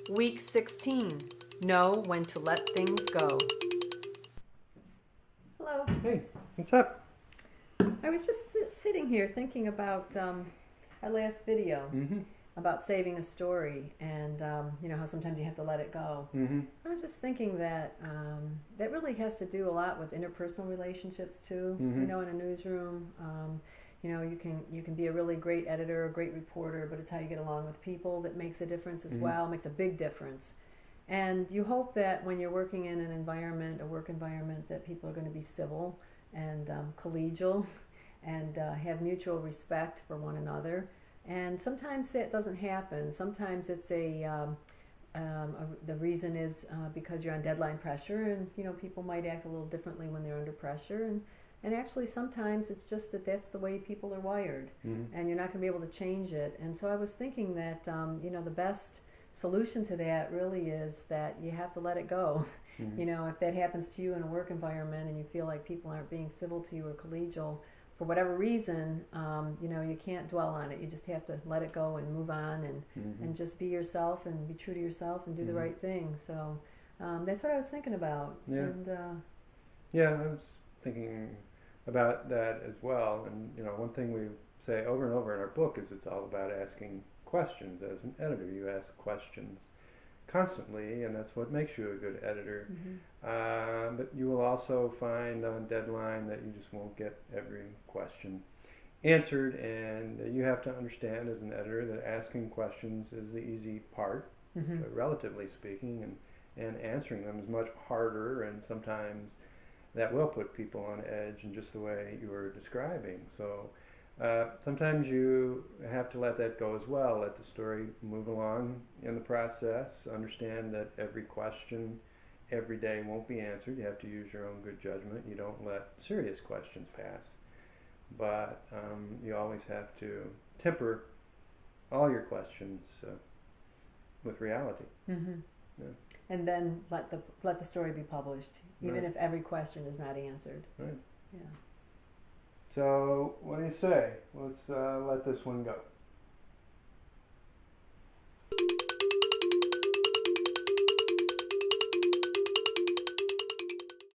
Week 16. Know when to let things go. Hello. Hey, what's up? I was just sitting here thinking about our last video about saving a story and how sometimes you have to let it go. I was just thinking that that really has to do a lot with interpersonal relationships too. In a newsroom, you can be a really great editor, a great reporter, but it's how you get along with people that makes a difference as well, makes a big difference. And you hope that when you're working in an environment, a work environment, that people are going to be civil and collegial and have mutual respect for one another. And sometimes that doesn't happen. Sometimes it's the reason is because you're on deadline pressure, and people might act a little differently when they're under pressure. And actually sometimes it's just that's the way people are wired, and you're not going to be able to change it. And so I was thinking that the best solution to that really is that you have to let it go. If that happens to you in a work environment and you feel like people aren't being civil to you or collegial for whatever reason, you can't dwell on it. You just have to let it go and move on and just be yourself and be true to yourself and do the right thing. So that's what I was thinking about. Yeah. And, yeah, I was thinking about that as well. And one thing we say over and over in our book is it's all about asking questions. As an editor, you ask questions constantly, and that's what makes you a good editor. But you will also find on deadline that you just won't get every question answered, and you have to understand as an editor that asking questions is the easy part, relatively speaking, and answering them is much harder, and sometimes that will put people on edge in just the way you were describing. So sometimes you have to let that go as well, let the story move along in the process, understand that every question every day won't be answered. You have to use your own good judgment. You don't let serious questions pass. But you always have to temper all your questions with reality. Yeah. And then let the story be published, even if every question is not answered. Right. Yeah. So what do you say? Let's let this one go.